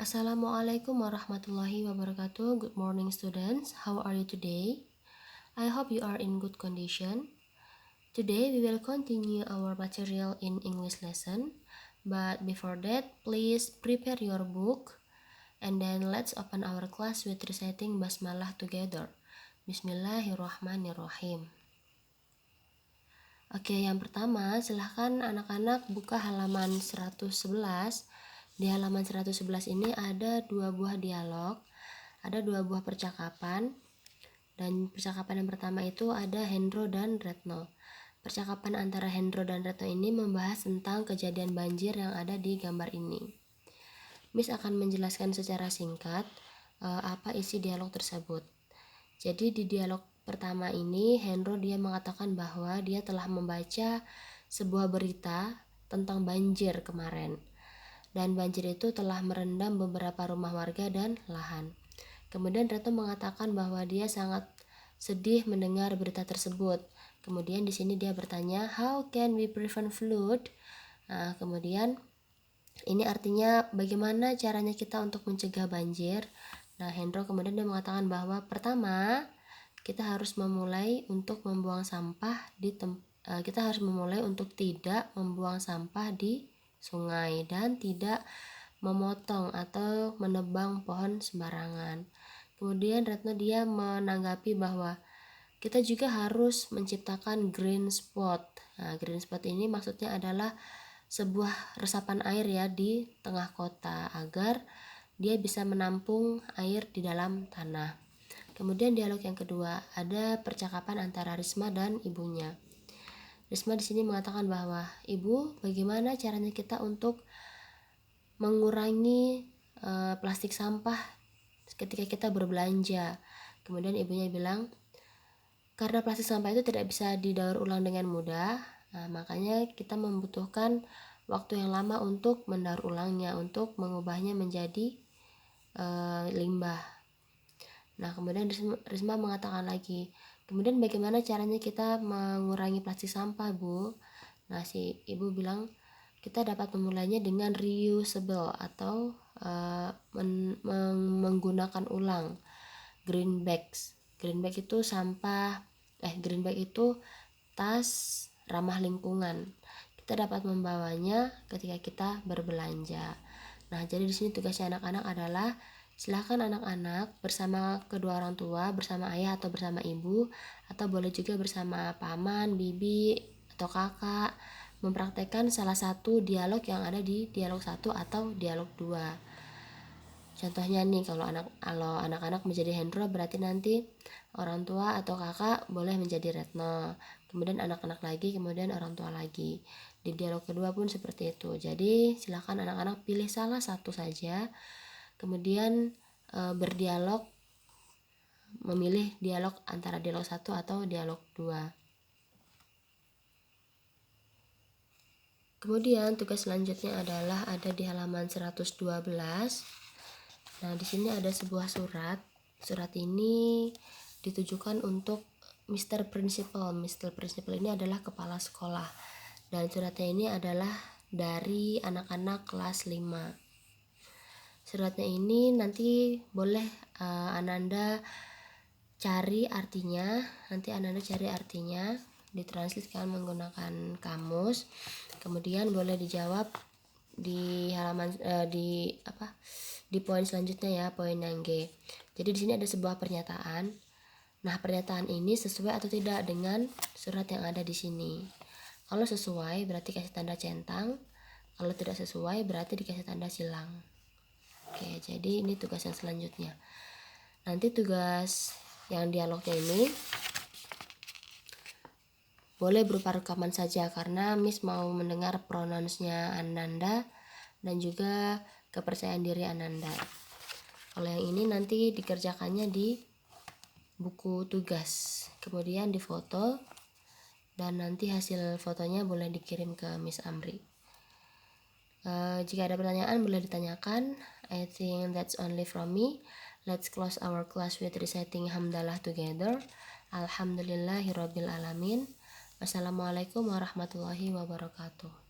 Assalamualaikum warahmatullahi wabarakatuh. Good morning students. How are you today? I hope you are in good condition. Today we will continue our material in English lesson. But before that, please prepare your book. And then let's open our class with reciting basmalah together. Bismillahirrahmanirrahim. Oke, yang pertama silahkan anak-anak buka halaman 111. Di halaman 111 ini ada 2 buah dialog, ada 2 buah percakapan. Dan percakapan yang pertama itu ada Hendro dan Retno. Percakapan antara Hendro dan Retno ini membahas tentang kejadian banjir yang ada di gambar ini. Miss akan menjelaskan secara singkat apa isi dialog tersebut. Jadi di dialog pertama ini Hendro dia mengatakan bahwa dia telah membaca sebuah berita tentang banjir kemarin. Dan banjir itu telah merendam beberapa rumah warga dan lahan. Kemudian Retno mengatakan bahwa dia sangat sedih mendengar berita tersebut. Kemudian di sini dia bertanya, how can we prevent flood? Nah, kemudian ini artinya bagaimana caranya kita untuk mencegah banjir. Nah, Hendro kemudian dia mengatakan bahwa pertama kita harus memulai untuk membuang sampah kita harus memulai untuk tidak membuang sampah di sungai dan tidak memotong atau menebang pohon sembarangan. Kemudian Retno dia menanggapi bahwa kita juga harus menciptakan green spot. Nah, green spot ini maksudnya adalah sebuah resapan air ya di tengah kota agar dia bisa menampung air di dalam tanah. Kemudian dialog yang kedua ada percakapan antara Risma dan ibunya. Risma di sini mengatakan bahwa, Ibu, bagaimana caranya kita untuk mengurangi plastik sampah ketika kita berbelanja? Kemudian ibunya bilang, karena plastik sampah itu tidak bisa didaur ulang dengan mudah, makanya kita membutuhkan waktu yang lama untuk mendaur ulangnya, untuk mengubahnya menjadi limbah. Nah, kemudian Risma mengatakan lagi, kemudian bagaimana caranya kita mengurangi plastik sampah, Bu? Nah, si ibu bilang kita dapat memulainya dengan reusable atau menggunakan ulang green bags. Green bag itu green bag itu tas ramah lingkungan. Kita dapat membawanya ketika kita berbelanja. Nah, jadi di sini tugasnya anak-anak adalah silakan anak-anak bersama kedua orang tua, bersama ayah atau bersama ibu, atau boleh juga bersama paman, bibi, atau kakak, mempraktekkan salah satu dialog yang ada di dialog 1 atau dialog 2. Contohnya nih, kalau anak-anak menjadi Hendro berarti nanti orang tua atau kakak boleh menjadi Retno. Kemudian anak-anak lagi, kemudian orang tua lagi. Di dialog kedua pun seperti itu. Jadi silakan anak-anak pilih salah satu saja. Kemudian berdialog, memilih dialog antara dialog 1 atau dialog 2. Kemudian tugas selanjutnya adalah ada di halaman 112. Nah, di sini ada sebuah surat. Surat ini ditujukan untuk Mr. Principal. Mr. Principal ini adalah kepala sekolah. Dan suratnya ini adalah dari anak-anak kelas 5. Suratnya ini nanti boleh Ananda cari artinya. Nanti Ananda cari artinya, ditranslitkan menggunakan kamus. Kemudian boleh dijawab di halaman di poin selanjutnya ya, poin yang G. Jadi di sini ada sebuah pernyataan. Nah, pernyataan ini sesuai atau tidak dengan surat yang ada di sini. Kalau sesuai berarti kasih tanda centang. Kalau tidak sesuai berarti dikasih tanda silang. Oke, jadi ini tugas yang selanjutnya. Nanti tugas yang dialognya ini boleh berupa rekaman saja karena Miss mau mendengar pronounce-nya Ananda dan juga kepercayaan diri Ananda. Kalau yang ini nanti dikerjakannya di buku tugas, kemudian difoto dan nanti hasil fotonya boleh dikirim ke Miss Amri. Jika ada pertanyaan boleh ditanyakan. I think that's only from me. Let's close our class with reciting hamdalah together. Alhamdulillahirabbil alamin. Wassalamualaikum warahmatullahi wabarakatuh.